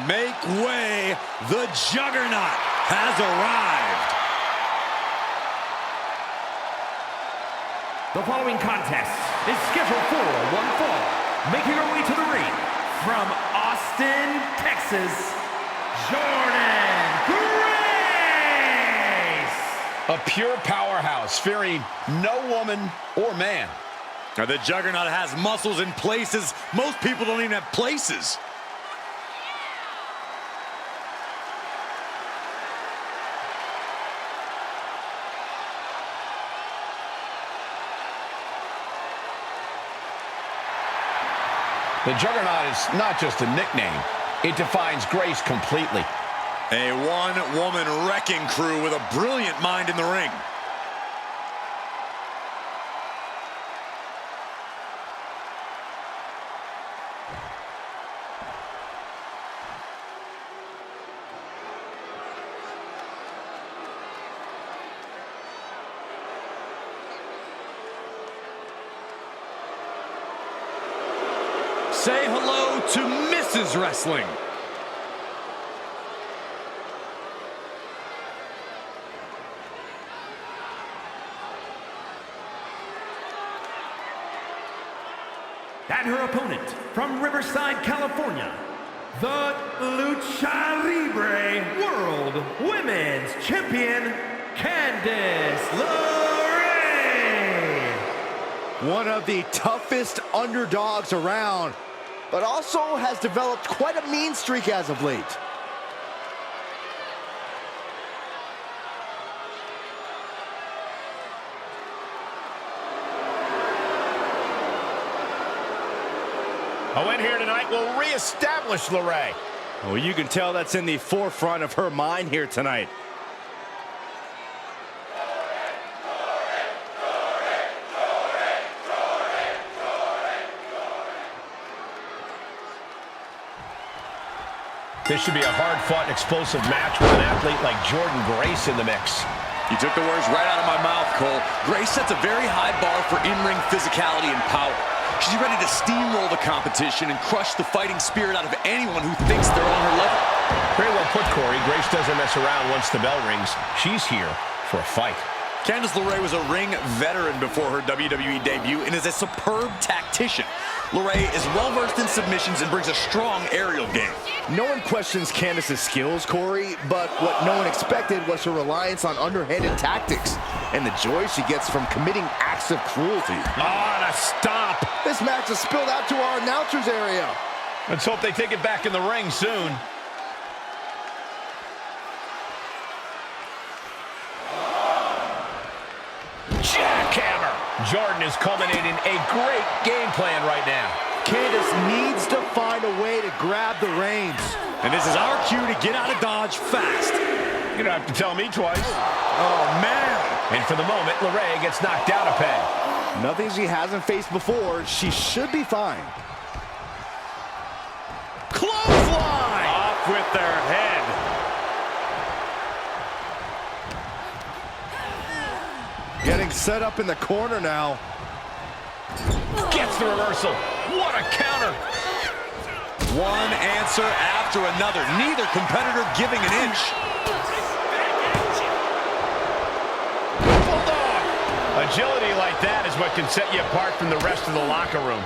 Make way, the Juggernaut has arrived. The following contest is scheduled for one fall. Making her way to the ring from Austin, Texas, Jordynne Grace. A pure powerhouse, fearing no woman or man. Now, the Juggernaut has muscles in places most people don't even have places. The Juggernaut is not just a nickname. It defines Grace completely. A one-woman wrecking crew with a brilliant mind in the ring. Say hello to Mrs. Wrestling. And her opponent from Riverside, California, the Lucha Libre World Women's Champion, Candice LeRae. One of the toughest underdogs around, but also has developed quite a mean streak as of late. A win here tonight will reestablish LeRae. Well, you can tell that's in the forefront of her mind here tonight. This should be a hard-fought, explosive match with an athlete like Jordynne Grace in the mix. You took the words right out of my mouth, Cole. Grace sets a very high bar for in-ring physicality and power. She's ready to steamroll the competition and crush the fighting spirit out of anyone who thinks they're on her level. Very well put, Corey. Grace doesn't mess around once the bell rings. She's here for a fight. Candice LeRae was a ring veteran before her WWE debut and is a superb tactician. LeRae is well-versed in submissions and brings a strong aerial game. No one questions Candice's skills, Corey, but what no one expected was her reliance on underhanded tactics and the joy she gets from committing acts of cruelty. Oh, a stomp. This match has spilled out to our announcers area. Let's hope they take it back in the ring soon. Jackhammer. Jordynne is culminating a great game plan right now. Candice needs to find a way to grab the reins. And this is our cue to get out of Dodge fast. You don't have to tell me twice. Oh, man. And for the moment, LeRae gets knocked down a peg. Nothing she hasn't faced before. She should be fine. Clothesline! Off with their head. Getting set up in the corner now. Gets the reversal. What a counter. One answer after another. Neither competitor giving an inch. Bulldog. Agility like that is what can set you apart from the rest of the locker room.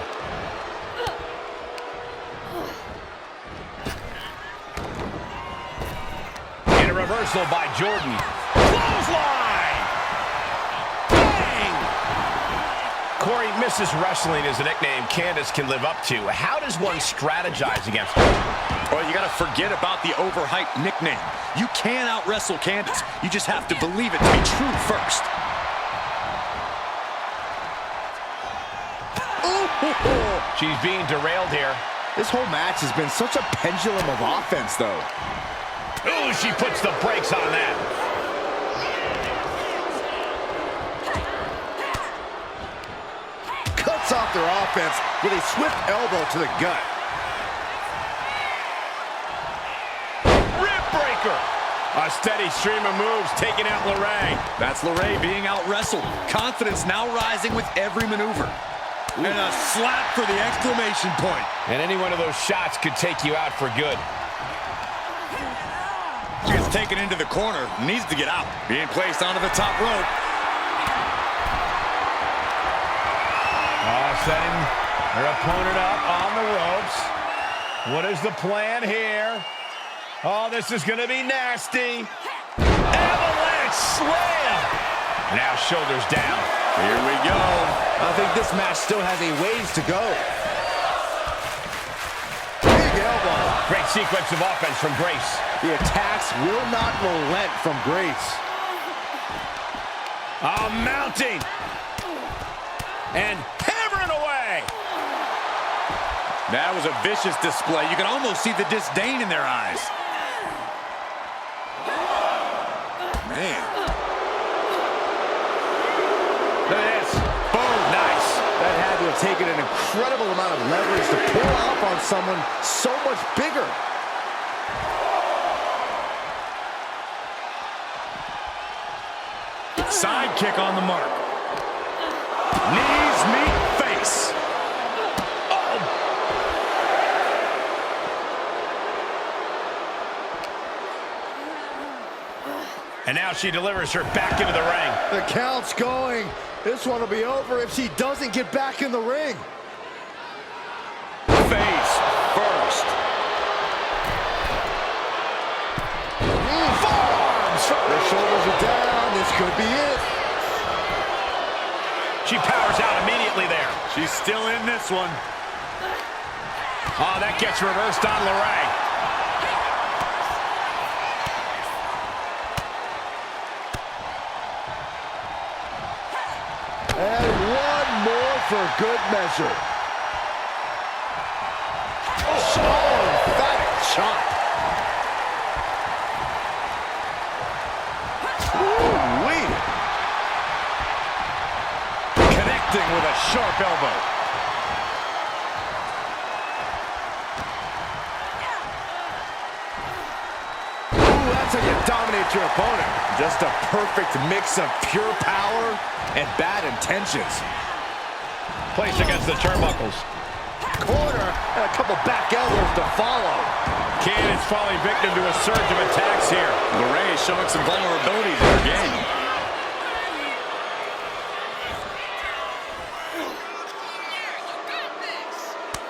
And a reversal by Jordynne. Clothesline! Corey, Mrs. Wrestling is a nickname Candice can live up to. How does one strategize against her? Well, you got to forget about the overhyped nickname. You can out-wrestle Candice. You just have to believe it to be true first. She's being derailed here. This whole match has been such a pendulum of offense, though. Ooh, she puts the brakes on that. Off their offense with a swift elbow to the gut. Rib breaker. A steady stream of moves taking out LeRae. That's LeRae being out-wrestled. Confidence now rising with every maneuver. Ooh. And a slap for the exclamation point. And any one of those shots could take you out for good. taken into the corner. Needs to get out. Being placed onto the top rope. Setting her opponent up on the ropes. What is the plan here? Oh, this is going to be nasty. Avalanche slam. Now shoulders down. Here we go. I think this match still has a ways to go. Big elbow. Great sequence of offense from Grace. The attacks will not relent from Grace. Mounting. And hammering away. That was a vicious display. You can almost see the disdain in their eyes. Man. Look at this. Boom. Nice. That had to have taken an incredible amount of leverage to pull off on someone so much bigger. Side kick on the mark. Knees meet face. Oh. And now she delivers her back into the ring. The count's going. This one will be over if she doesn't get back in the ring. Face first. Forearms. Their shoulders are down. This could be it. She powers out immediately there. She's still in this one. Oh, that gets reversed on LeRae. And one more for good measure. Oh, emphatic chop. Ooh-wee. Connecting with a sharp elbow. Ooh, that's how you dominate your opponent. Just a perfect mix of pure power and bad intentions. Placed against the turnbuckles. Corner and a couple back elbows to follow. Cannon's falling victim to a surge of attacks here. LeRae is showing some vulnerabilities in her game.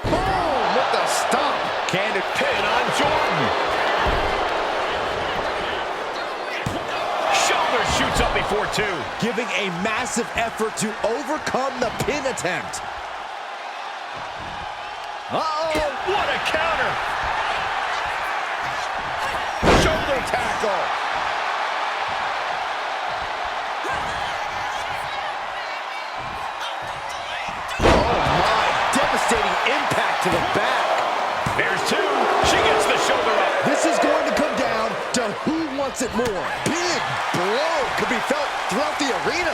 Boom! With the stomp. Candid pin on Jordan. Shoulder shoots up before two. Giving a massive effort to overcome the pin attempt. Uh-oh! What a counter! Shoulder tackle. Oh my! Devastating impact to the back. There's two. She gets the shoulder up. This is going to come down to who wants it more. Big blow could be felt throughout the arena.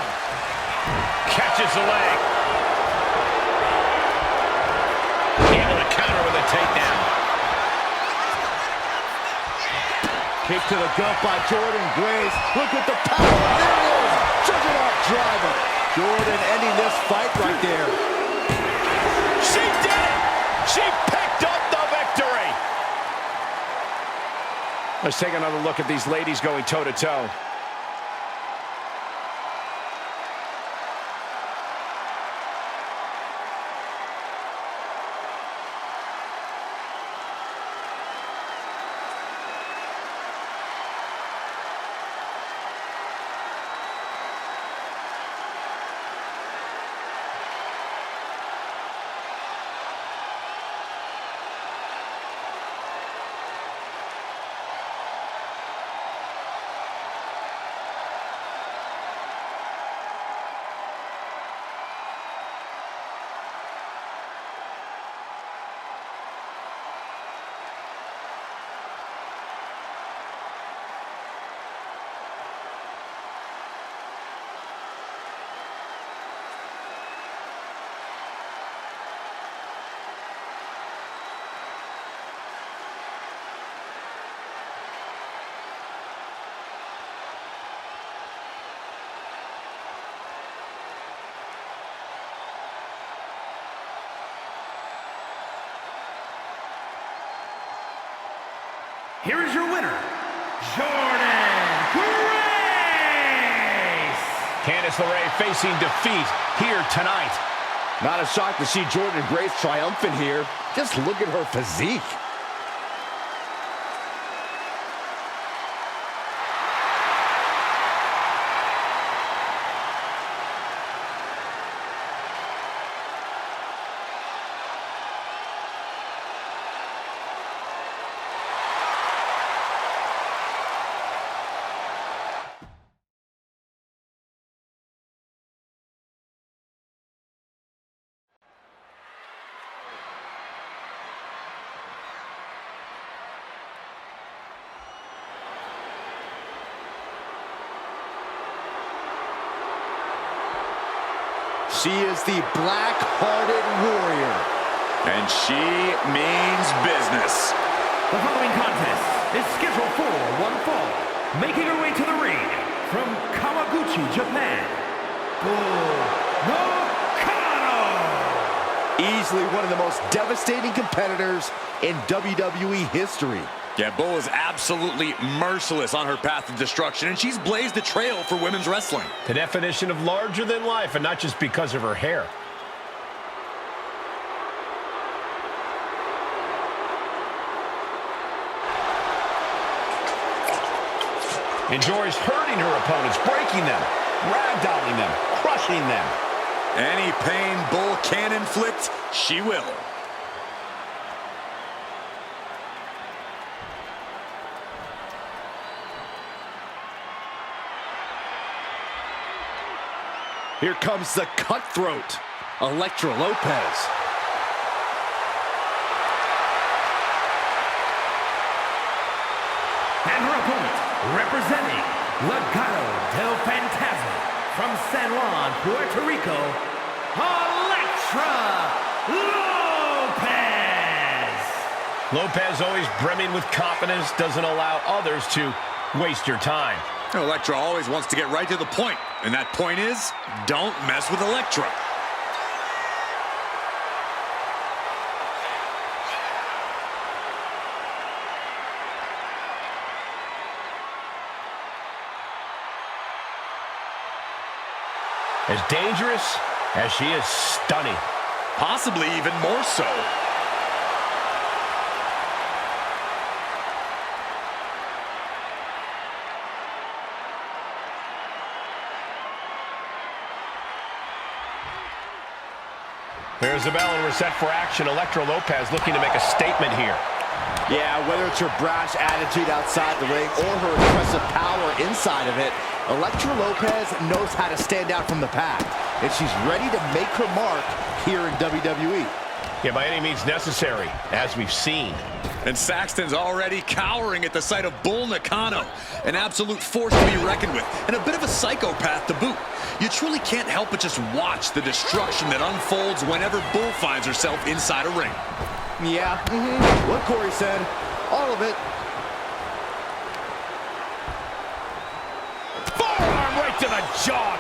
Catches the leg. Able to counter with a takedown. Kick to the gut by Jordan Grace. Look at the power. There it is. Juggernaut driver. Jordan ending this fight right there. She did it! She picked up the victory! Let's take another look at these ladies going toe-to-toe. Here is your winner, Jordan. Candice LeRae facing defeat here tonight. Not a shock to see Jordynne Grace triumphant here. Just look at her physique. She is the black-hearted warrior. And she means business. The following contest is scheduled for one fall. Making her way to the ring from Kawaguchi, Japan, Bull Nakano. Easily one of the most devastating competitors in WWE history. Yeah, Bull is absolutely merciless on her path to destruction, and she's blazed a trail for women's wrestling. The definition of larger than life, and not just because of her hair. Enjoys hurting her opponents, breaking them, ragdolling them, crushing them. Any pain Bull can inflict, she will. Here comes the cutthroat, Elektra Lopez. And her opponent, representing Legado del Fantasma from San Juan, Puerto Rico, Elektra Lopez. Lopez always brimming with confidence, doesn't allow others to waste your time. Elektra always wants to get right to the point, and that point is, don't mess with Elektra. As dangerous as she is stunning. Possibly even more so. There's the bell, and we're set for action. Elektra Lopez looking to make a statement here. Yeah, whether it's her brash attitude outside the ring or her impressive power inside of it, Elektra Lopez knows how to stand out from the pack, and she's ready to make her mark here in WWE. Yeah, by any means necessary, as we've seen. And Saxton's already cowering at the sight of Bull Nakano, an absolute force to be reckoned with, and a bit of a psychopath to boot. You truly can't help but just watch the destruction that unfolds whenever Bull finds herself inside a ring. Yeah, what Corey said, all of it. Forearm right to the jaw.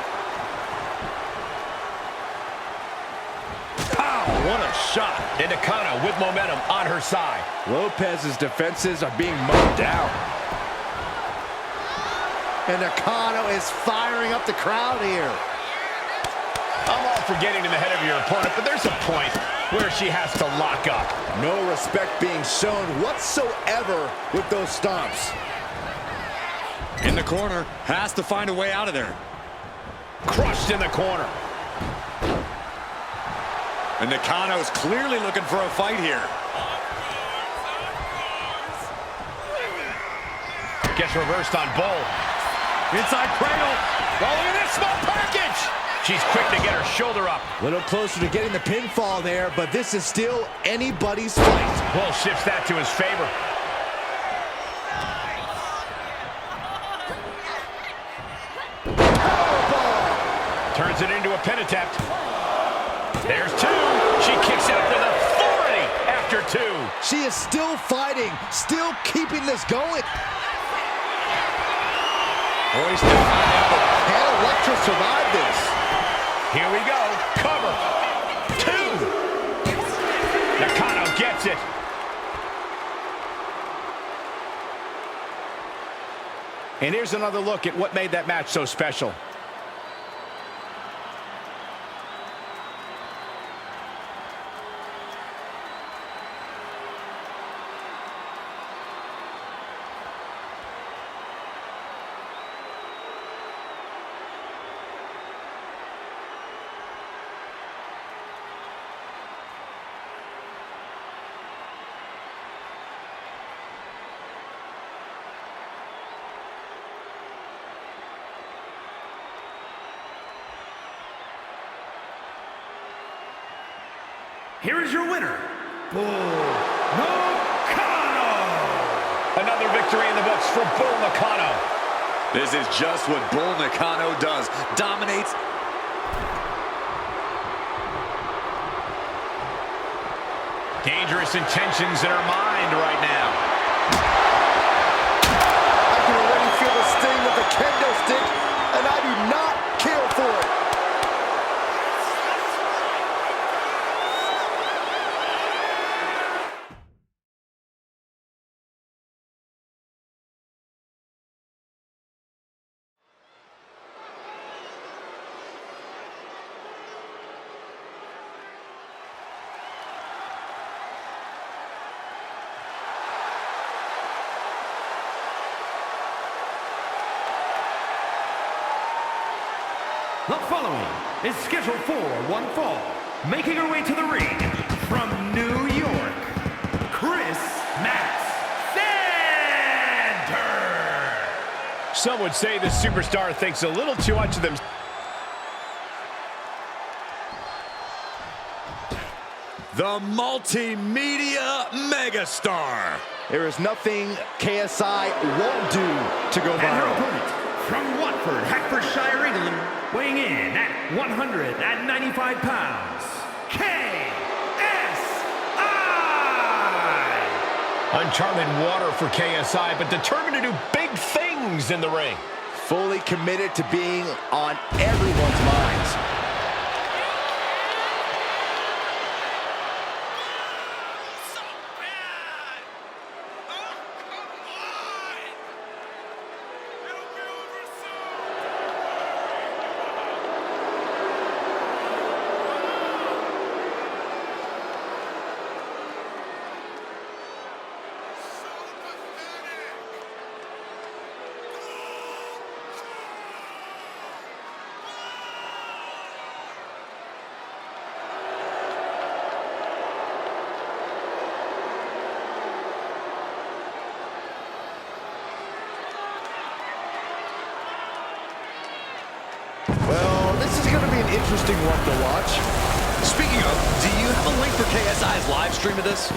Pow, what a shot. And Nakano with momentum on her side. Lopez's defenses are being mowed down. And Nakano is firing up the crowd here. I'm all for getting in the head of your opponent, but there's a point where she has to lock up. No respect being shown whatsoever with those stomps. In the corner, has to find a way out of there. Crushed in the corner. And Nakano's clearly looking for a fight here. Gets reversed on Bull. Inside cradle. Oh, look at this small package. She's quick to get her shoulder up. A little closer to getting the pinfall there, but this is still anybody's fight. Bull shifts that to his favor. Powerball. Turns it into a pin attempt. There's two. She kicks out with authority after two. She is still fighting, still keeping this going. Hoisted high up. Can Elektra survive this? Here we go. Cover. Two. Nakano gets it. And here's another look at what made that match so special. here is your winner, Bull Nakano. Another victory in the books for Bull Nakano. This is just what Bull Nakano does. Dominates. Dangerous intentions in her mind right now. I can already feel the sting of the kendo stick, and I do not care for it. The following is scheduled for one fall. Making her way to the ring from New York, Chris Center. Some would say the superstar thinks a little too much of them. The multimedia megastar. There is nothing KSI won't do to go And her viral. opponent from Watford, Hertfordshire, England, weighing in at 195 pounds, KSI. Uncharted water for KSI, but determined to do big things in the ring. Fully committed to being on everyone's minds. Well, this is going to be an interesting one to watch. Speaking of, do you have a link for KSI's live stream of this?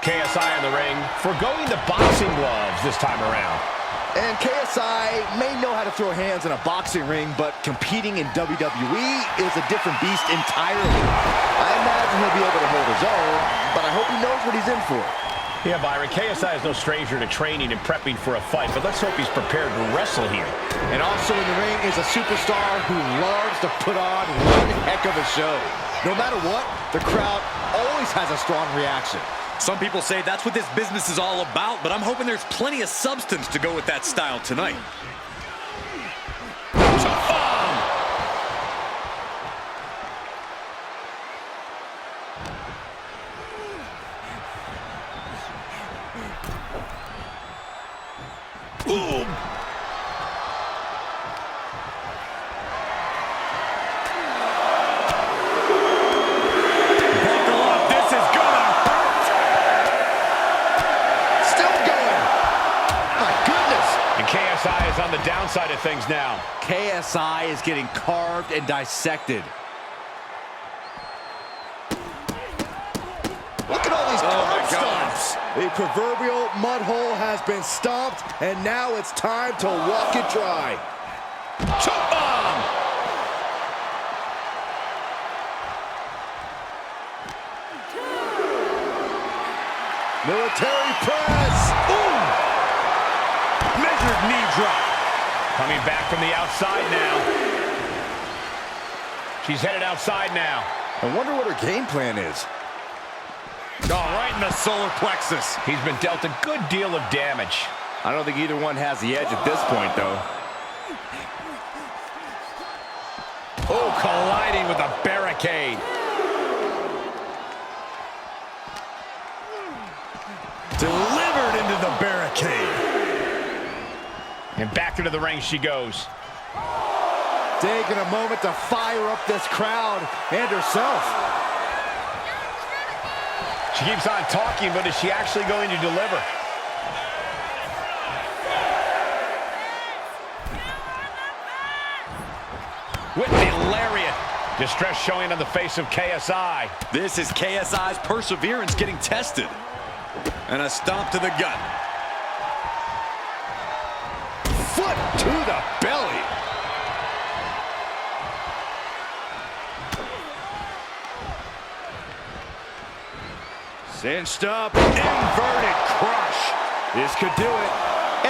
KSI in the ring, forgoing the boxing gloves this time around. And KSI may know how to throw hands in a boxing ring, but competing in WWE is a different beast entirely. I imagine he'll be able to hold his own, but I hope he knows what he's in for. Yeah, Byron, KSI is no stranger to training and prepping for a fight, but let's hope he's prepared to wrestle here. And also in the ring is a superstar who loves to put on one heck of a show. No matter what, the crowd always has a strong reaction. Some people say that's what this business is all about, but I'm hoping there's plenty of substance to go with that style tonight. Boom! KSI is on the downside of things now. KSI is getting carved and dissected. Look at all these curb stomps. The proverbial mud hole has been stomped, and now it's time to walk it dry. Choke bomb! Military press. Ooh! Measured knee drop. Coming back from the outside now. She's headed outside now. I wonder what her game plan is. Oh, right in the solar plexus. He's been dealt a good deal of damage. I don't think either one has the edge at this point, though. Oh, colliding with a barricade. Delivered into the barricade. And back into the ring she goes. Taking a moment to fire up this crowd and herself. She keeps on talking, but is she actually going to deliver? With the lariat. Distress showing on the face of KSI. This is KSI's perseverance getting tested. And a stomp to the gut. Foot to the belly. Cinched up, inverted crush. This could do it.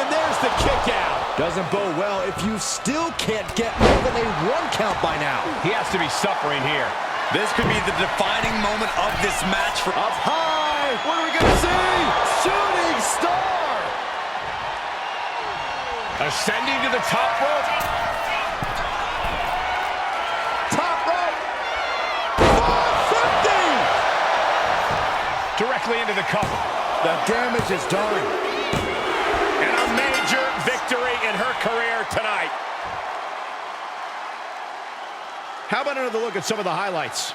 And there's the kick out. Doesn't bode well if you still can't get more than a 1 count by now. He has to be suffering here. This could be the defining moment of this match for... Up high. What are we going to see? Shooting star. Ascending to the top rope. Top rope. 450. Directly into the cover. The damage is done. And a major victory in her career tonight. How about another look at some of the highlights?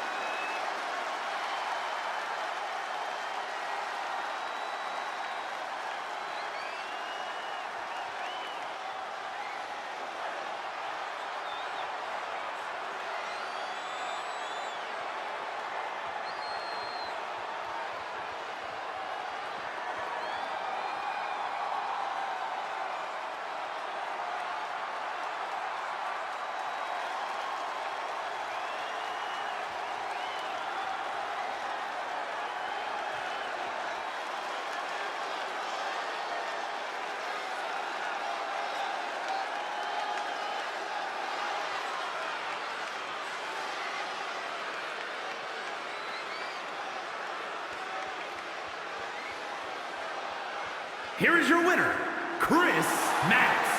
Here is your winner, Chris Max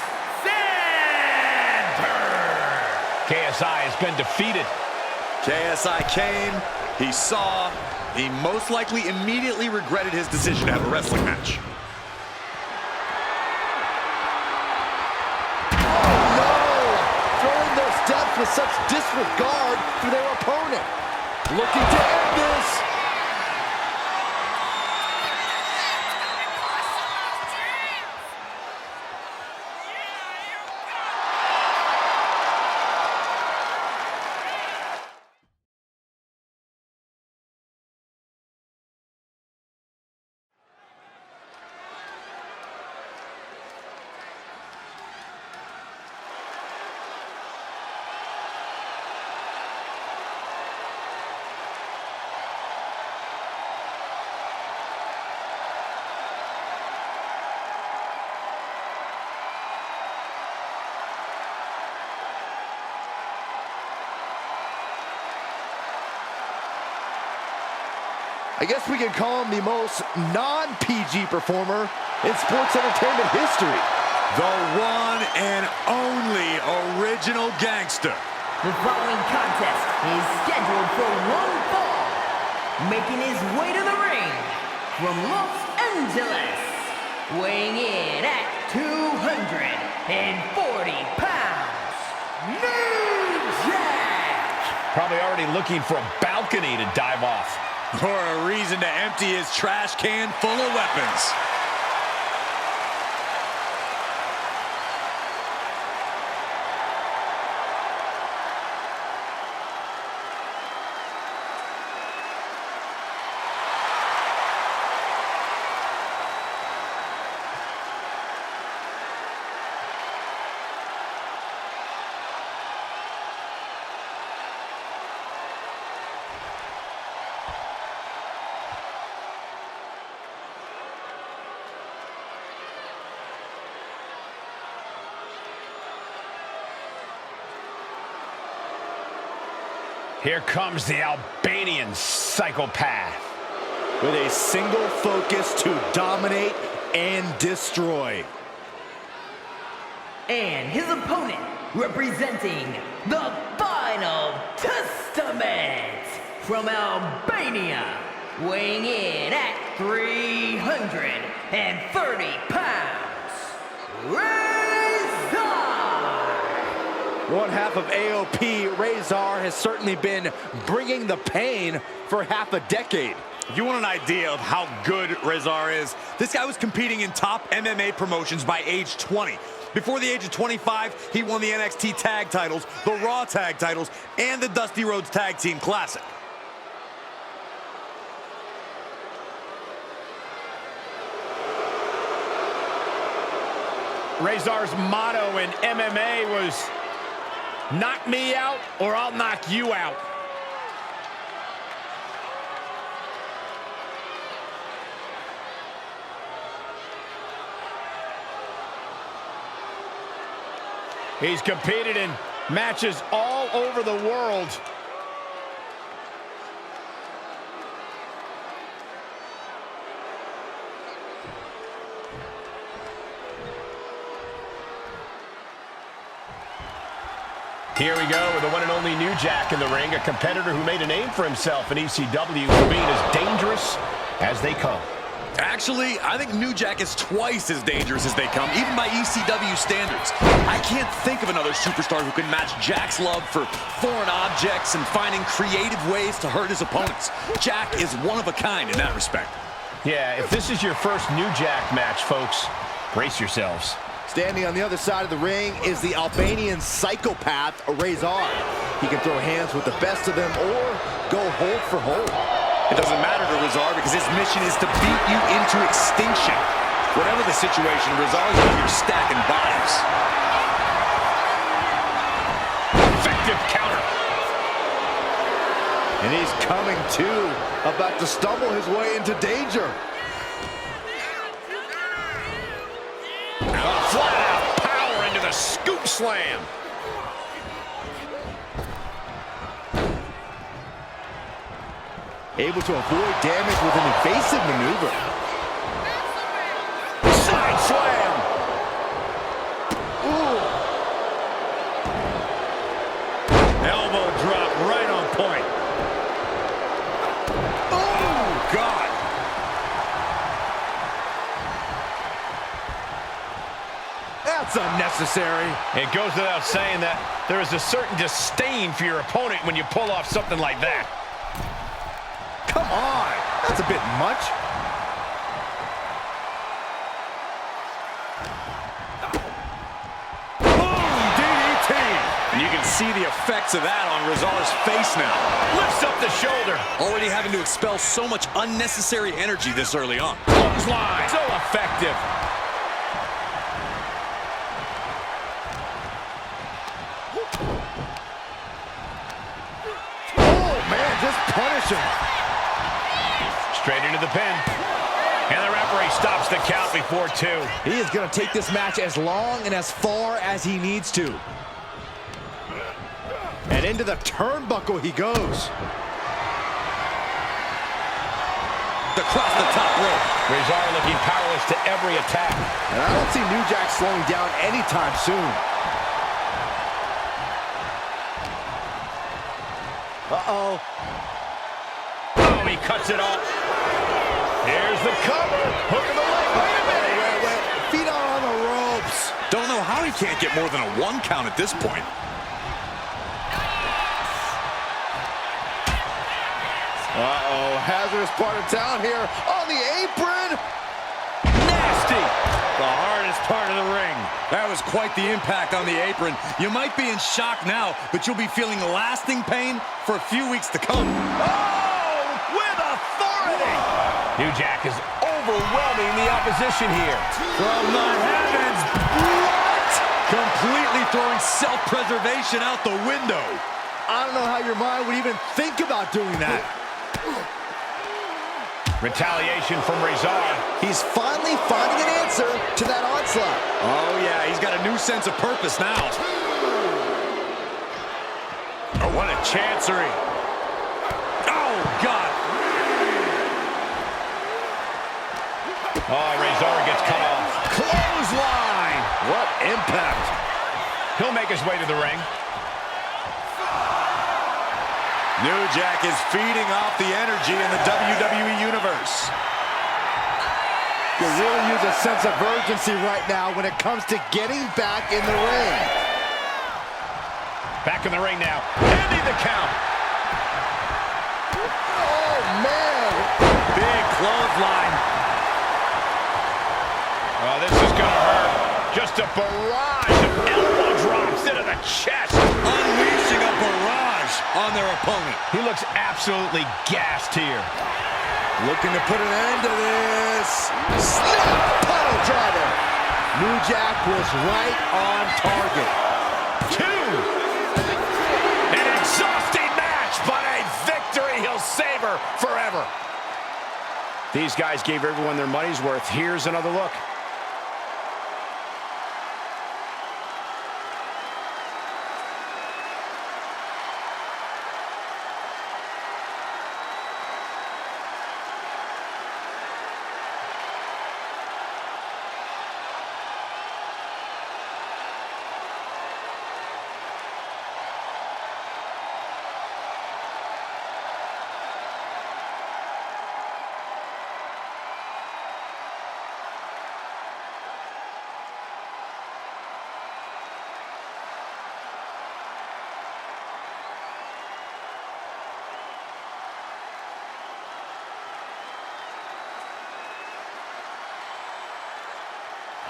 Sander. KSI has been defeated. KSI came, he saw, he most likely immediately regretted his decision to have a wrestling match. Oh no! Throwing those steps with such disregard for their opponent. Looking to end this. I guess we can call him the most non-PG performer in sports entertainment history. The one and only original gangster. The following contest is scheduled for one fall. Making his way to the ring from Los Angeles, weighing in at 240 pounds, New Jack. Probably already looking for a balcony to dive off. Or a reason to empty his trash can full of weapons. Here comes the Albanian psychopath. With a single focus to dominate and destroy. And his opponent, representing the Final Testament from Albania, weighing in at 330 pounds, One half of AOP, Razor, has certainly been bringing the pain for half a decade. If you want an idea of how good Rezar is, this guy was competing in top MMA promotions by age 20. Before the age of 25, he won the NXT Tag titles, the Raw Tag titles, and the Dusty Rhodes Tag Team Classic. Rezar's motto in MMA was, knock me out or I'll knock you out. He's competed in matches all over the world. Here we go with the one and only New Jack in the ring, a competitor who made a name for himself in ECW for being as dangerous as they come. Actually, I think New Jack is twice as dangerous as they come, even by ECW standards. I can't think of another superstar who can match Jack's love for foreign objects and finding creative ways to hurt his opponents. Jack is one of a kind in that respect. Yeah, if this is your first New Jack match, folks, brace yourselves. Standing on the other side of the ring is the Albanian psychopath, Rezar. He can throw hands with the best of them or go hold for hold. It doesn't matter to Rezar because his mission is to beat you into extinction. Whatever the situation, Rezar's out here stacking bodies. Effective counter. And he's coming to, about to stumble his way into danger. Flat out power into the scoop slam. Able to avoid damage with an evasive maneuver. Side slam. Ooh. Elbow drop right on point. Oh, God. That's unnecessary. It goes without saying that there is a certain disdain for your opponent when you pull off something like that. Come on. That's a bit much. Boom, DDT. And you can see the effects of that on Rezar's face now. Lifts up the shoulder. Already having to expel so much unnecessary energy this early on. Clothesline. So effective. Oh, man, just punish him. Straight into the pin. And the referee stops the count before 2. He is going to take this match as long and as far as he needs to. And into the turnbuckle he goes. Across the top rope. Rezar looking powerless to every attack. And I don't see New Jack slowing down anytime soon. Uh-oh. Oh, he cuts it off. Here's the cover. Hook of the leg. Wait a minute. Wait. Feet are on the ropes. Don't know how he can't get more than a 1 count at this point. Uh-oh, hazardous part of town here on the apron. Nasty. The hardest part of the ring. That was quite the impact on the apron. You might be in shock now, but you'll be feeling lasting pain for a few weeks to come. Oh, with authority. New Jack is overwhelming the opposition here. From the heavens, what? Completely throwing self-preservation out the window. I don't know how your mind would even think about doing that. Retaliation from Rezar. He's finally finding an answer to that onslaught. Oh, yeah, he's got a new sense of purpose now. Oh, what a chancery. Oh, God. Oh, Rezar gets cut off. Clothesline. What impact. He'll make his way to the ring. New Jack is feeding off the energy in the WWE Universe. You really use a sense of urgency right now when it comes to getting back in the ring. Back in the ring now. Ending the count. Oh, man. just a barrage of elbow drops into the chest. Unleashing a barrage on their opponent. He looks absolutely gassed here. Looking to put an end to this. Snap pile driver. New Jack was right on target. 2. An exhausting match, but a victory he'll savor forever. These guys gave everyone their money's worth. Here's another look.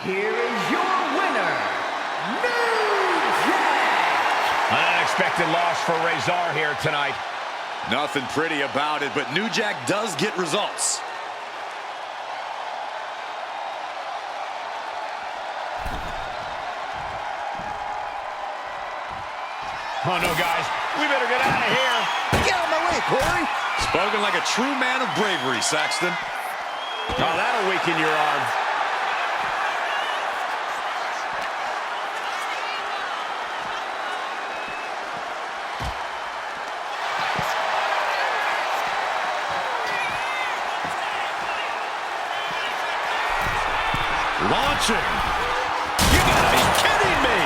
Here is your winner, New Jack! An unexpected loss for Razor here tonight. Nothing pretty about it, but New Jack does get results. Oh no, guys, we better get out of here. Get out of my way, Corey. Spoken like a true man of bravery, Saxton. Oh, that'll weaken your arm. Launching. You gotta be kidding me.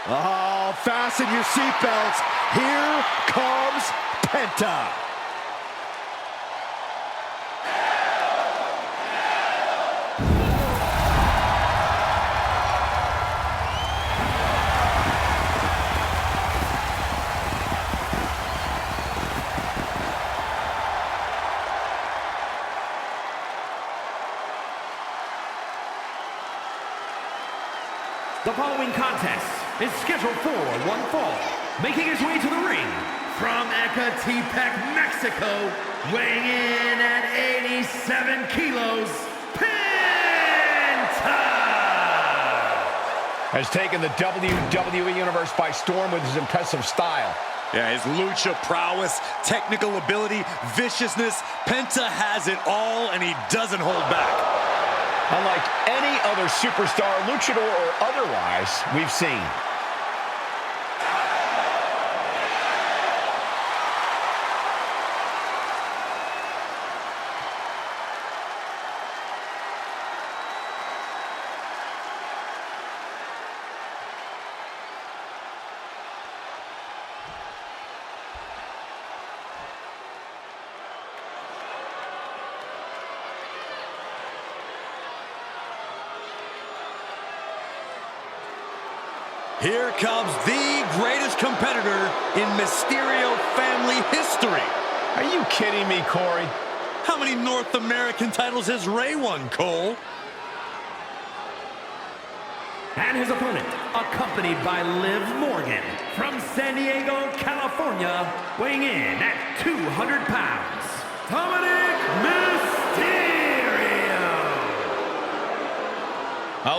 Oh, fasten your seatbelts. Here comes Penta. The following contest is scheduled for one fall. Making his way to the ring from Ecatepec, Mexico, weighing in at 87 kilos, Penta! Has taken the WWE Universe by storm with his impressive style. Yeah, his lucha prowess, technical ability, viciousness. Penta has it all, and he doesn't hold back. Unlike any other superstar, luchador or otherwise, we've seen. Here comes the greatest competitor in Mysterio family history. Are you kidding me, Corey? How many North American titles has Ray won, Cole? And his opponent, accompanied by Liv Morgan from San Diego, California, weighing in at 200 pounds, Dominic Mysterio.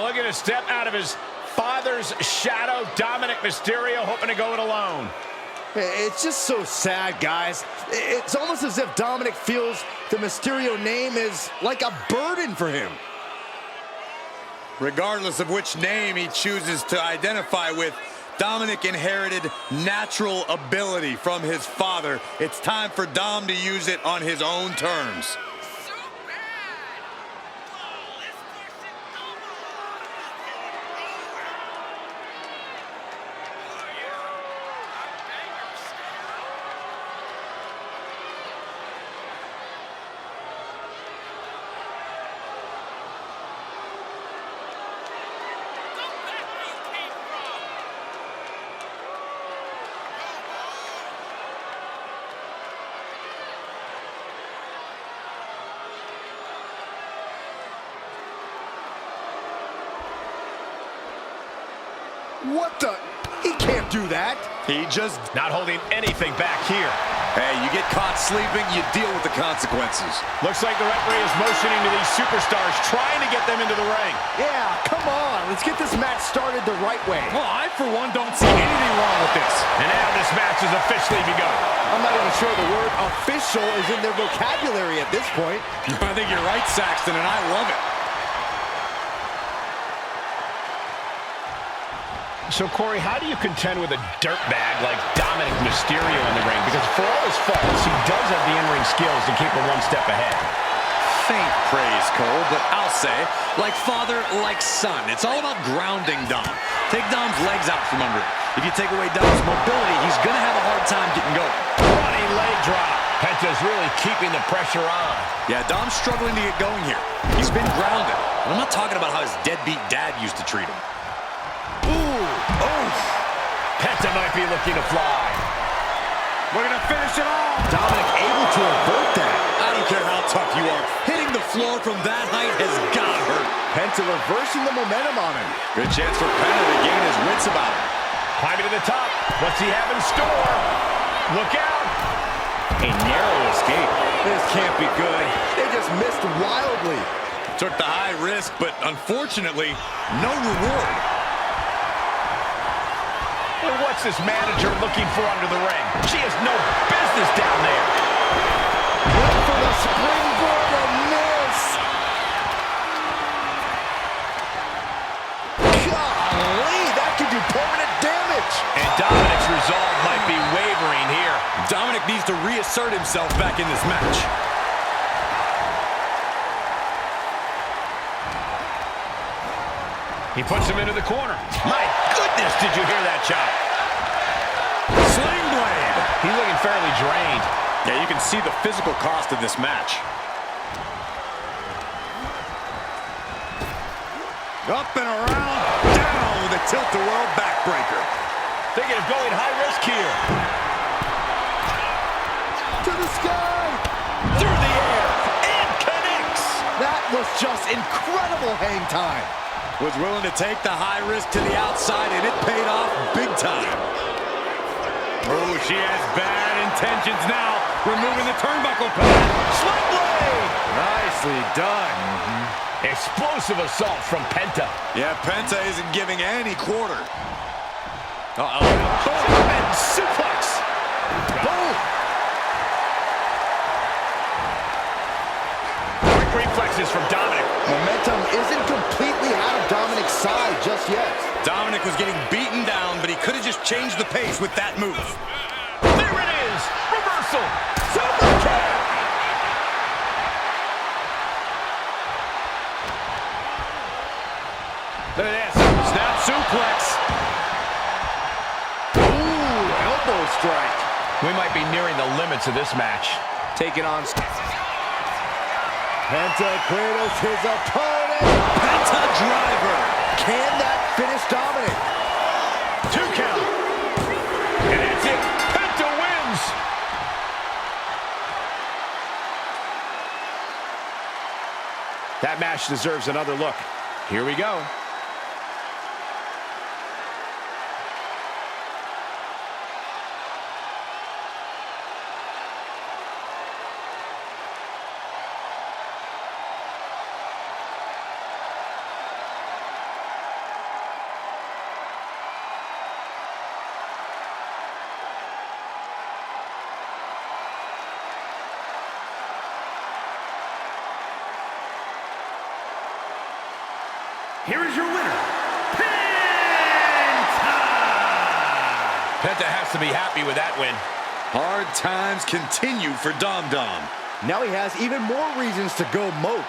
Looking to step out of his father's shadow, Dominic Mysterio hoping to go it alone. It's just so sad, guys. It's almost as if Dominic feels the Mysterio name is like a burden for him. Regardless of which name he chooses to identify with, Dominic inherited natural ability from his father. It's time for Dom to use it on his own terms. What the? He can't do that. He just... Not holding anything back here. Hey, you get caught sleeping, you deal with the consequences. Looks like the referee is motioning to these superstars, trying to get them into the ring. Yeah, come on. Let's get this match started the right way. Well, I, for one, don't see anything wrong with this. And now this match has officially begun. I'm not even sure the word official is in their vocabulary at this point. I think you're right, Saxton, and I love it. So, Corey, how do you contend with a dirtbag like Dominic Mysterio in the ring? Because for all his faults, he does have the in-ring skills to keep him one step ahead. Faint praise, Cole, but I'll say, like father, like son. It's all about grounding Dom. Take Dom's legs out from under him. If you take away Dom's mobility, he's going to have a hard time getting going. Running leg drop. Penta's really keeping the pressure on. Yeah, Dom's struggling to get going here. He's been grounded. And I'm not talking about how his deadbeat dad used to treat him. Oh! Penta might be looking to fly. We're going to finish it off. Dominic able to avert that. I don't care how tough you are. Hitting the floor from that height has got to hurt. Penta reversing the momentum on him. Good chance for Penta to gain his wits about him. Climbing to the top. What's he have in store? Look out. A narrow escape. This can't be good. They just missed wildly. Took the high risk, but unfortunately, no reward. And what's this manager looking for under the ring? She has no business down there. Went for the springboard and miss. Golly, that could do permanent damage. And Dominic's resolve might be wavering here. Dominic needs to reassert himself back in this match. He puts him into the corner. My goodness, did you hear that chop? Sling blade. He's looking fairly drained. Yeah, you can see the physical cost of this match. Up and around, down with a tilt-a-whirl backbreaker. Thinking of going high risk here. To the sky. Through the air. And connects. That was just incredible hang time. Was willing to take the high risk to the outside, and it paid off big time. Oh, she has bad intentions now. Removing the turnbuckle pad. Sling blade. Nicely done. Explosive assault from Penta. Yeah, Penta isn't giving any quarter. Uh-oh. German suplex. Boom. Quick reflexes from Dominic. Momentum isn't completely out of Dominic's side just yet. Dominic was getting beaten down, but he could have just changed the pace with that move. There it is. Reversal. Super kick. Look at this. Snap suplex. Ooh, elbow strike. We might be nearing the limits of this match. Taking on... Penta cradles his opponent. Penta driver. Can that finish Dominic? 2 count. And that's it. Penta wins. That match deserves another look. Here we go. Here is your winner, Penta! Penta has to be happy with that win. Hard times continue for Dom Dom. Now he has even more reasons to go mope.